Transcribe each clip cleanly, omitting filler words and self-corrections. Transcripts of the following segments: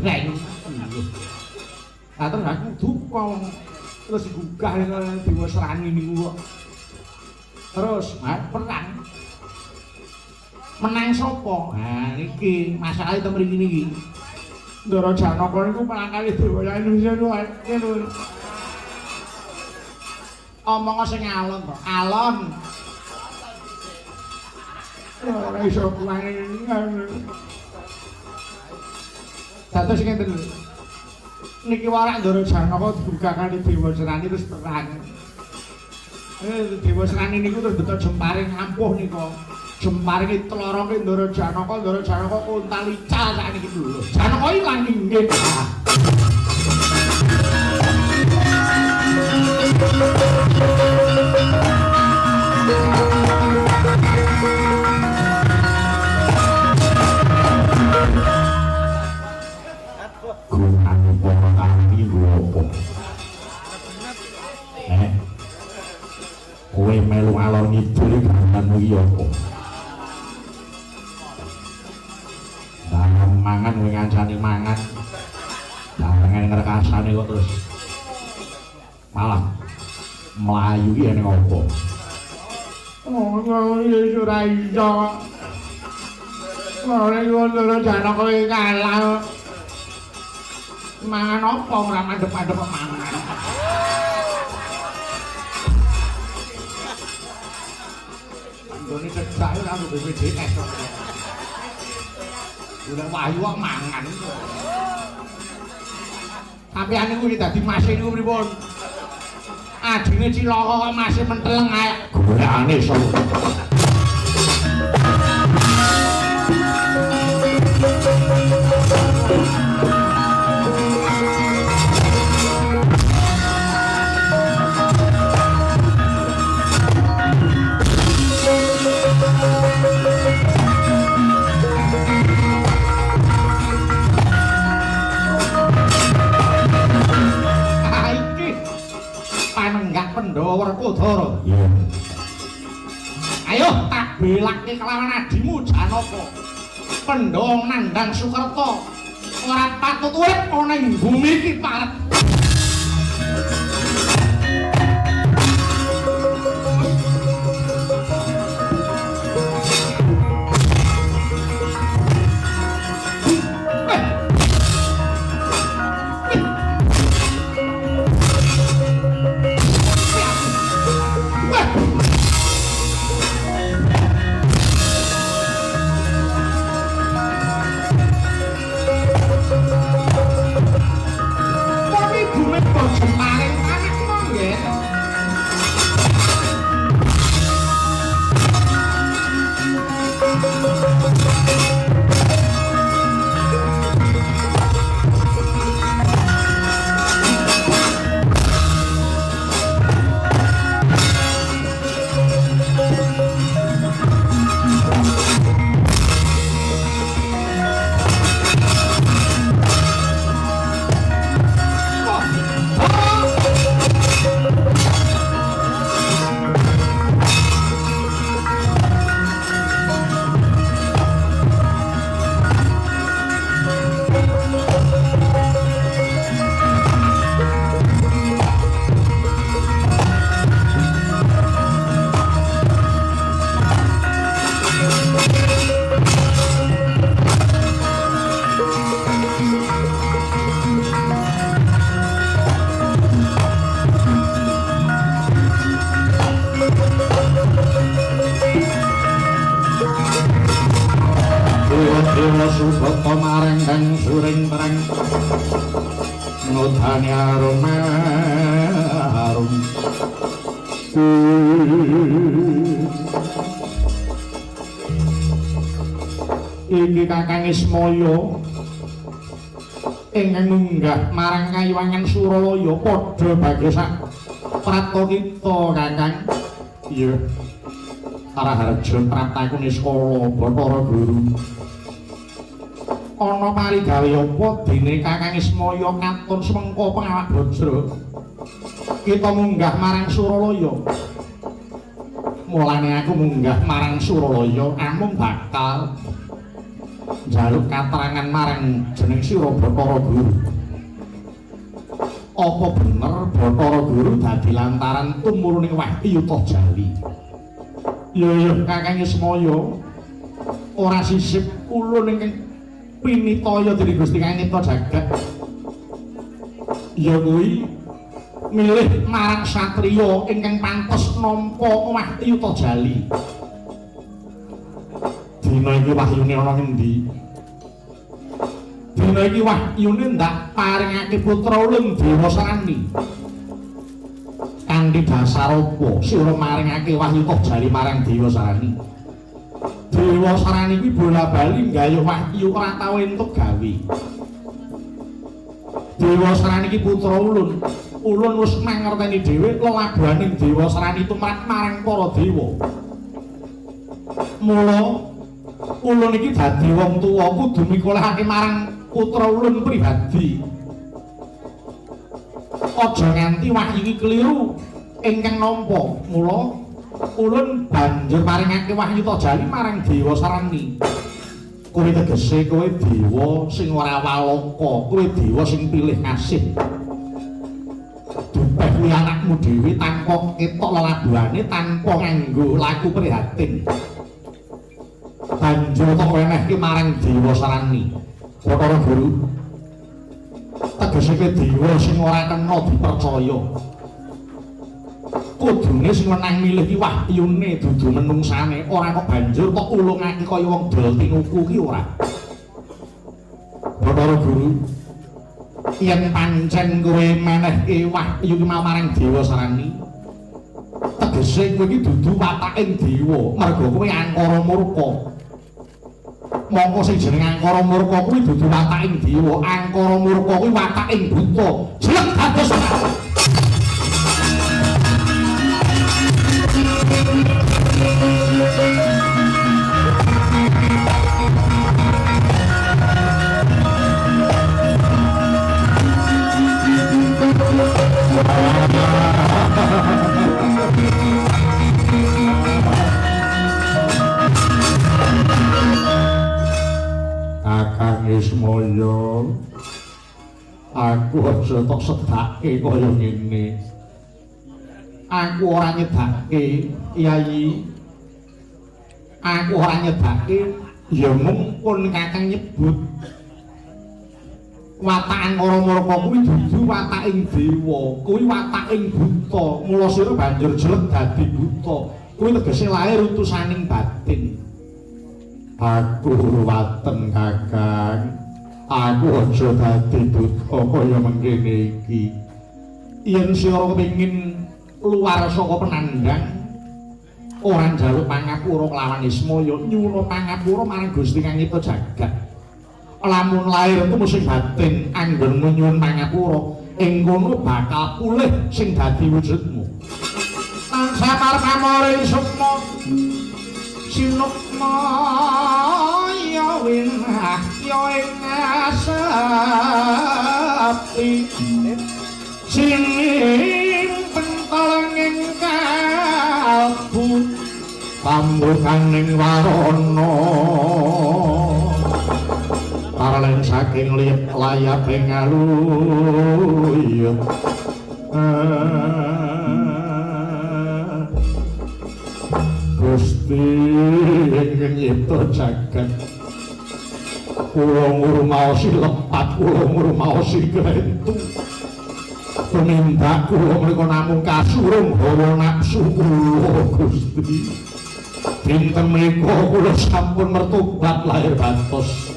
dereng. Lah terus aku duka terus digugah Dewa Serani niku kok. Terus perang. Menang sapa? Nah niki masalah itu mriki niki. Ndara Janaka niku pelangkane Dewa Indonesia niku. Omong sing alon to. Alon. Ora iso kuwane. Dados ngenten lho. Niki warak Ndara Janaka dibuka kali Dewa Serani terus perang. Dewa Serani niku terus beto jempare ngampuh nika. Jempare iki tloroke Ndara Janaka kontalica sakniki lho. Janaka ilang nggih. Gunane para kami opo? Kowe melu alon ngidul gandanmu iki opo? Dalam mangan kowe ngancani mangan. Jangan ngrekasane kok terus malah melayu iki ene opo? Oh, ora iso. Ora ngono Janaka iki kalah. Mangan apa ora madhep-madhep mangan. Anggone cedhak ora nggo BPJS kok. Udah wahyu kok mangan. Sampeyan niku dadi masih niku pripun? Adine Cilaka kok masih menteleng ae. Gorane sapa? Pandhawa Werkudara. Ayo tak belake kelawan adimu Janaka. Pandhawa nandhang Sukerta. Ora patut urip ana ing bumi iki parep. Subata marengkang suring perang ngodhani arum iki Kakang Ismaya ingkang munggah marang Kayuwangan Suralaya padha bagus sak prata kita Kakang. Iya Araharja prataku niskala Bathara Guru. Ana parigawe apa dene Kakang Ismaya katun semengko pengawak Bajra. Kita munggah marang Suralaya. Mulane aku munggah marang Suralaya amung bakal njaluk katerangan marang jeneng sira Bathara Guru. Apa bener Bathara Guru dadi lantaran tumuruning Wahyuta Jali? Ya Kakang Ismaya, ora sisip ulun ingkang pinitaya dening Gusti Kangita Jagat. Ya kuwi milih marang satriya ingkang pantes nampa Wahyuta Jali. Dina iki wahyune ana ngendi? Dina iki wahyune ndak paringake putra ulun Dewasrani. Kanthi dasar apa sira maringake Wahyuta Jali marang Dewasrani? Dewasrani kuwi bola-bali nggayuh wahyu ora tau entuk gawe. Dewasrani iki putra ulun. Ulun wis mangerteni dhewe lelagoning Dewasrani tumrap marang para dewa. Mula ulun iki dadi wong tuwa kudu mikolehake marang putra ulun pribadi. Aja nganti wahyu iki kliru ingkang nampa. Mula ulun banjur maringake Wahyuta Jali marang Dewasrani. Kuwi tegese kowe dewa sing ora waloka, kowe dewa sing pilih kasih. Dupeh kuwi anakmu dhewe tanpa ketok lelabuhane, tanpa nganggo laku prihatin. Banjur tok wenehke marang Dewasrani. Bathara Guru, tegese kowe dewa sing ora kena dipercaya. Kudune sing menang milih ki wahyune dudu menungsane, ora kok banjur kok ulungake kaya wong dol tinuku ki ora. Bathara Guru, yen pancen kowe menehke wahyu ki marang Dewasrani, tegese kowe iki dudu wataking dewa, merga kowe angkara murka. Mongko sing jeneng angkara murka kuwi dudu wataking dewa, angkara murka kuwi wataking buta. Jelek dados Kakang Ismaya, aku aja tok sedake kaya ngene. Aku ora nyedake, Yayi. Aku ora nyedake, ya mung pun Kakang nyebut. Watak angkara murka kuwi dudu wataking dewa, kuwi wataking buta. Mula sira banjur jelek dadi buta. Kuwi tegese lair utusaning batin. Aku waten Kakang, aku aja dadi buta kaya mengkene iki. Yen sira kepengin luar saka penandang, ora njaluk pangapura kelawan Ismaya, nyuwun pangapura marang Gusti Kangita Jagat. Lamun lair itu mesti batin anggon nyuwun pangapura, ing kono bakal pulih sing dadi wujudmu. Tansah marpamoring sukma sinukma ya winah ya ing asepi sing pentol ing kalbu pambukaning warana paraleng saking liyep layaping aluyuh. Gusti ingkang nyipta jagat, kula ngurmaosi lepat, kula ngurmaosi krentu. Tumindak kula menika namung kasurung hawa nafsu kula Gusti. Dinten menika kula sampun mertobat lahir batos.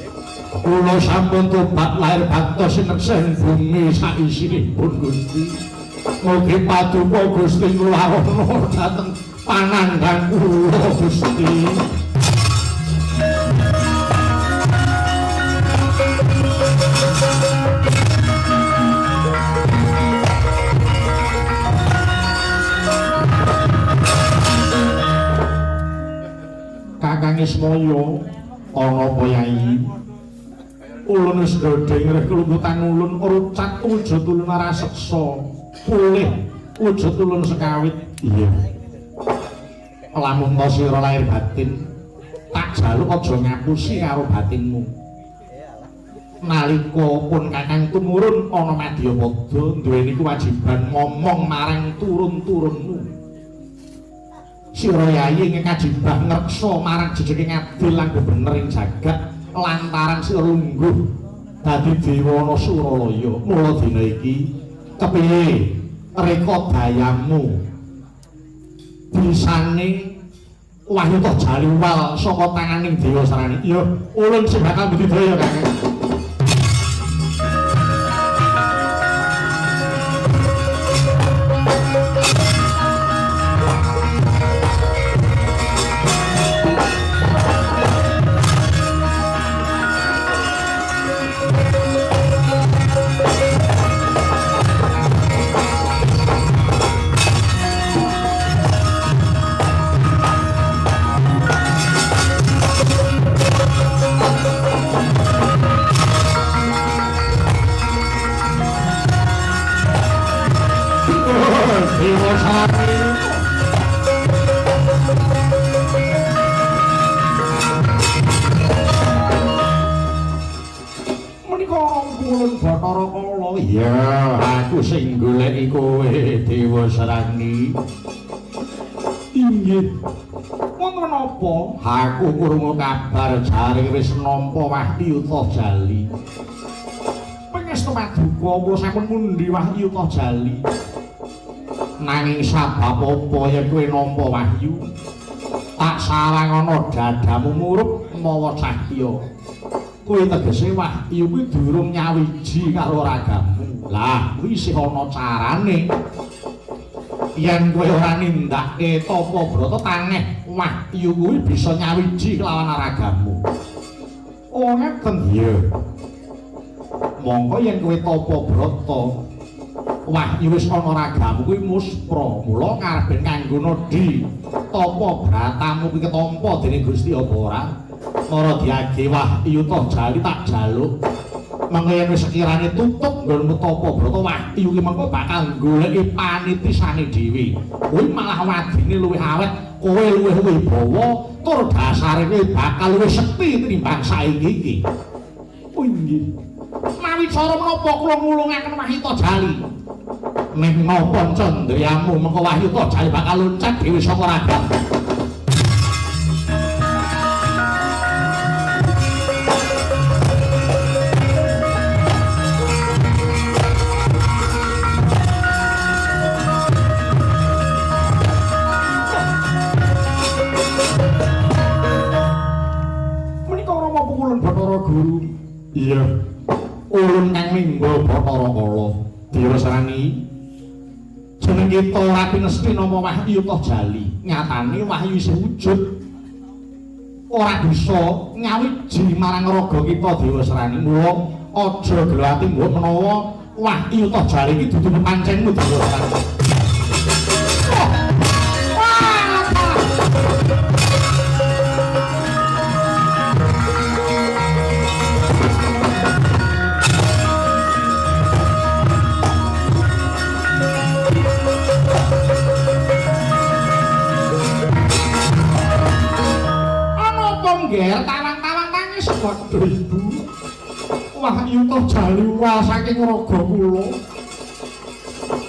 Kula sampun tobat lahir batos sineksen bumi saisinipun Gusti. Mugi paduka Gusti kula ana dhateng panandhang kula Gusti. Kakang Ismaya, ana apa Yai? Ulun wis godheng ngreh kelumputan ulun rucat wujud ulun raseksa, pulih wujud ulun sekawit. Iya. Lamun ta sira lahir batin, tak jaluk aja ngapusi karo batinmu. Nalika pun kakang tumurun ana Madyapada duweni kewajiban ngomong marang turun-turunmu. Sira yayi ing kajibah ngreksa marang jejeking adil lan bener ing jagat lantaran sira lungguh dadi dewana Suralaya. Mula dina iki kepiye reka dayamu bisane wahyu toh jaliwal saka tanganing Dewa Sarani. Ya ulun sing bakal budidaya kakang. Bathara Kala, ya aku sing goleki kowe Dewa Sarani. Inggih. Wonten napa? Aku krungu kabar jare wis nampa Wahyu Jali. Pangestu paduka apa sampun mundi Wahyu Jali. Nanging sabab apa yen kowe nampa Wahyu? Tak sarang ana dadamu murup mawa cahya. Kowe tegese Wahyu kuwi durung nyawiji karo ragamu. Lah, kuwi isih ana carane. Yen kowe ora nindakake tapa brata tangeh, Wahyu kuwi bisa nyawiji kelawan ragamu. Oh, ngeten ya. Monggo yen kowe tapa brata, Wahyu wis ana ragamu kuwi muspra. Mula karepen kanggo nedhi tapa bratamu kuwi ketampa dening Gusti apa ora? Ora diage Wahyu Jali tak jaluk. Mangko yen wis sekirane tutup nggonmu tapa brata Wahyu ki mengko bakal goleki panitisane dhewe. Kuwi malah wadine luwih awet, kowe luwih wibawa, tur dasare kowe bakal luwih sekti tinimbang saiki iki. Oh nggih. Mawi cara menapa kula ngulungaken Wahyu Jali? Nek napa candriyamu mengko Wahyu Jali bakal loncat dhewe saka ragam. Iya, ulun kang minggo Bathara Kala Dewa Sarani. Jeneng kita ora pinesti nama Wahyu Jali. Nyatane Wahyu isih wujud. Ora bisa nyawiji marang raga kita Dewa Sarani. Mula aja gelo ati mbok menawa Wahyu Jali iki dudu pancenmu Dewa Sarani. Ger tawang-tawang tangis waduh ibu. Wahyu Jali ora saking raga kula.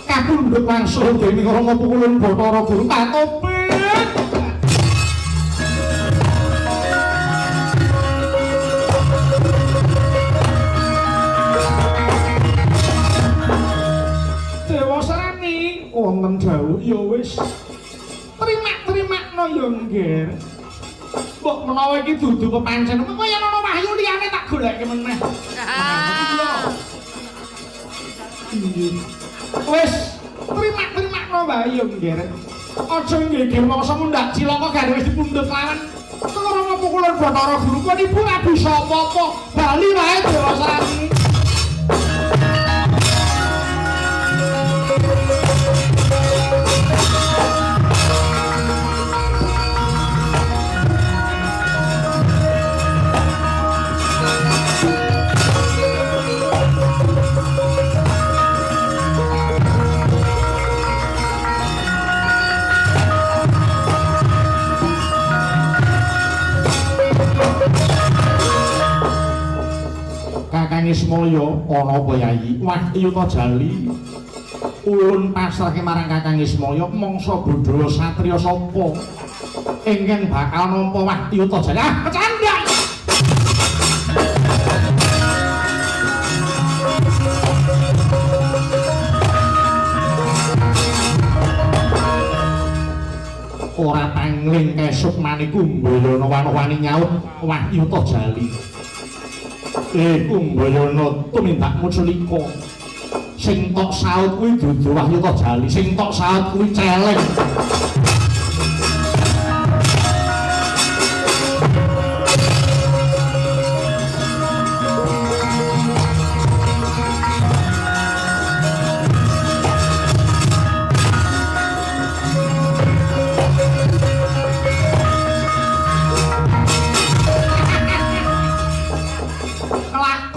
Kapundhut wangsul dening Rama Pukulun Bathara Guru Katopit. Dewa Sarani wonten dawuh ya wis. Terima-terima ya nggih. Mbok menawa iki dudu pepancen, mengko yen ana Wahyu liyane tak goleki meneh. Wis, terima-terima Wahyu nggih. Aja nggih mongso mundak cilaka gare wis dipundhut lawan Rama Pukulun Bathara Guru. Kok ibu ora bisa apa-apa, bali wae Dewa Sarani. Ismaya ana apa Yayi? Wahyuta Jali. Ulun pasrahke marang Kakang Ismaya mangsa Bathara satriya sapa ingkang bakal nampa Wahyuta Jali. Ah, pecandhak. Ora pangling kesuk maniku Kumbayana wani nyaut Wahyuta Jali. Kumbayana tumindak muculika. Sing tok saut kuwi dudu Wahyuta Jali, sing tok saut kuwi celeng.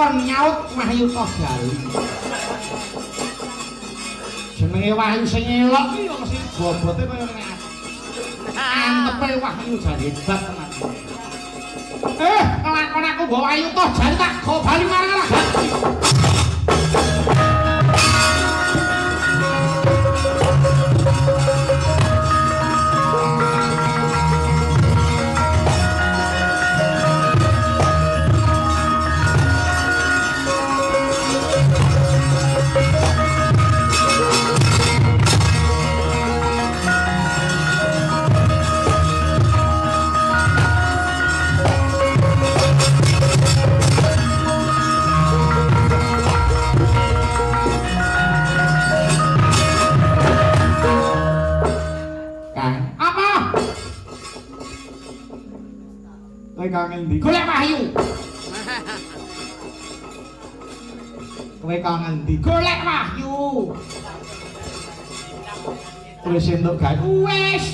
Nyaut Wahyuta Jali. Jenenge Wahyu sing elok iki wong sing bobote kaya ngene. Antepe Wahyu Jali hebat tenan. Kelakon aku mbok Wahyuta Jali tak go bali marang Ragati. Kang endi? Golek Wahyu. Kowe kang endi? Golek Wahyu. Wis entuk gawe. Wis.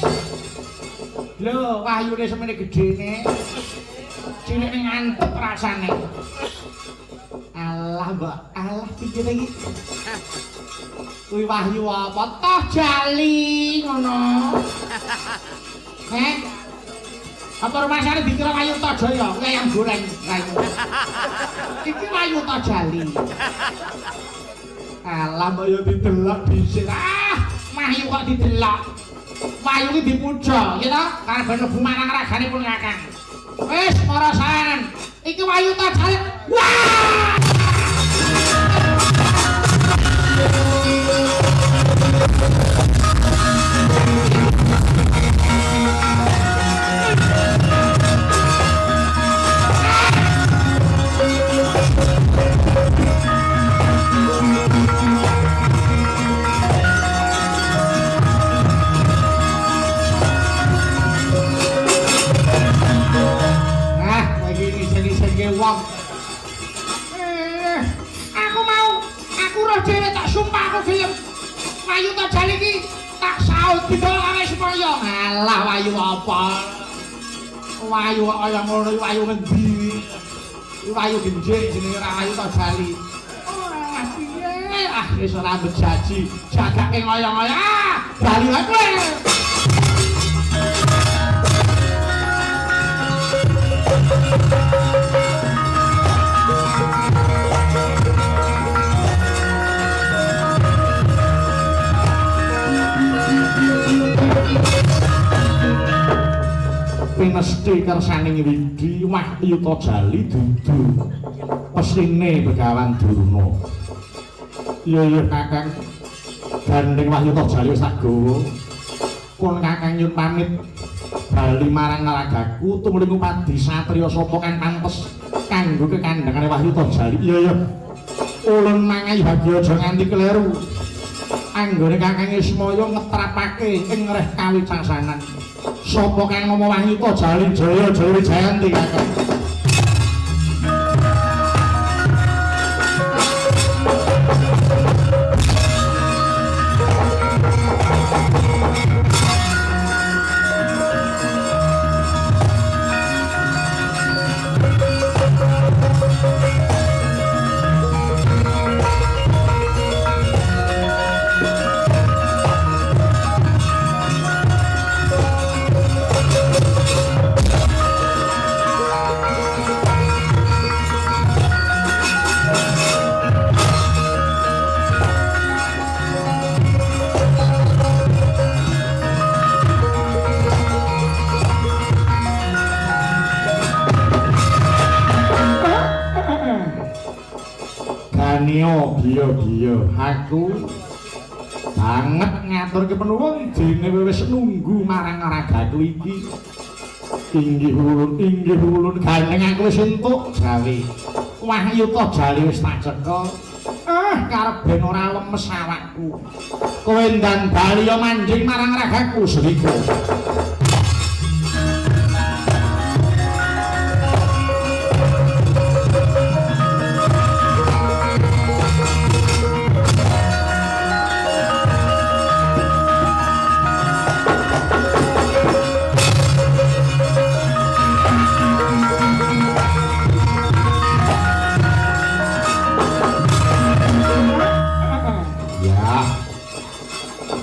Lho, Wahyune semene gedene. Cilike ngantep rasane. Alah, Mbak. Alah pikir iki. Kuwi Wahyu apa? Toh Jali ngono. Apa rumah sana dikira Wahyuta Jaya, ayam goreng kayu. Iki Wahyuta Jali. Alah mbok yo didelok dhisik. Ah, Wahyu kok didelok. Wahyu iki dipuja, ya toh? Karep ben mlebu marang ragane pun Kakang. Wis para saen. Iki Wahyuta Jali. Wah! Wahyuta Jali iki tak saut dibawa karo Ismaya. Alah Wahyu apa? Wahyu kaya ngono iki Wahyu ngendi? Iki Wahyu genjing jenenge ora Wahyuta Jali. Ah piye? Ah wis ora bejaji, jagake ngoyo-ngoyo. Ah, bali wae kowe. Pinesti kersaning widi Wahyuta Jali dudu pesine Begawan Durna. Iya Kakang, gandeng Wahyuta Jali wis tak gawa. Pun Kakang nyun pamit bali marang ragaku tumrap padi satriya sapa kang pantes kanggo kekandhangane Wahyuta Jali. Iya. Ulun mangayu bagya aja nganti kleru. Anggone Kakang Ismaya ngetrapake ing reh kawicasanan. Sapa kang ngomong Wahyuta Jali Jaya Jaya Wijayanti Kakang. Ganio biyo-biyo aku banget ngaturke penuwun dene wis nunggu marang ragaku iki. Inggih ulun gandeng aku wis entuk gawe. Wahyuta jali wis tak cekel. Karep ben ora lemes awakku. Kowe ndan bali yo manjing marang ragaku selika.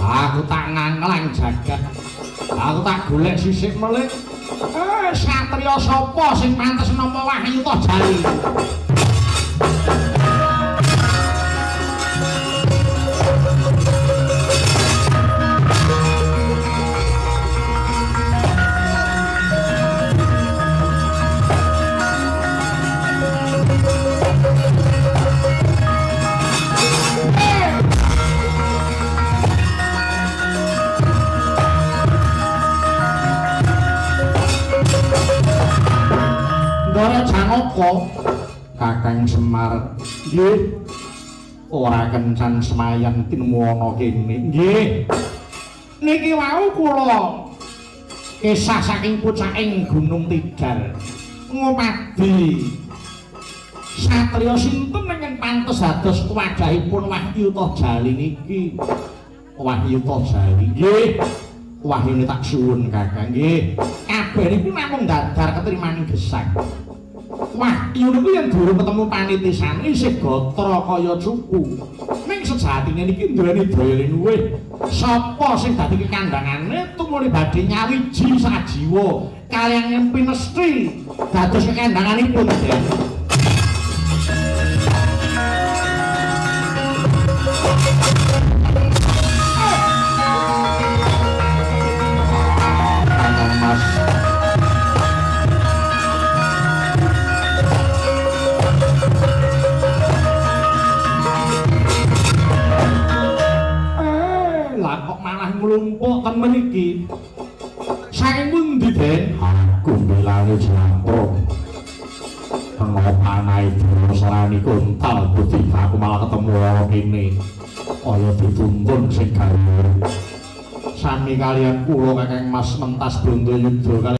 Aku tak ngangelang jagat. Aku tak golek sisik melih. Satriya sapa sing pantes nampa Wahyuta Jali? Ndara Janaka Kakang Semar nggih ora kencan semayan tinemu ana kene nggih niki wau kula kisah saking pucaking Gunung Tidar ngupadi satriya sinten ingkang pantes dados wadhahipun Wahyuta Jali niki. Wahyuta Jali nggih wahyune tak suwun Kakang nggih kabeh niku namung dadar ketrimaning gesang. Wahyu niku yen durung ketemu panitisane isih gatra kaya cupu. Ning sejatine niki nduweni daya luwih. Sapa sing dadi kekandhangane tumuli badhe nyawiji sajiwa kaliyan nyempi mesti dados kekandhanganipun. Nglumpuk ten mriki. Saking pundi, Den? Aku milane jlamprong. Pengopanae dirasani kontal budi aku malah ketemu ana kene. Kaya dituntun sing gawe. Sami kalian kula Kakang Mas Mentas Brontoyuda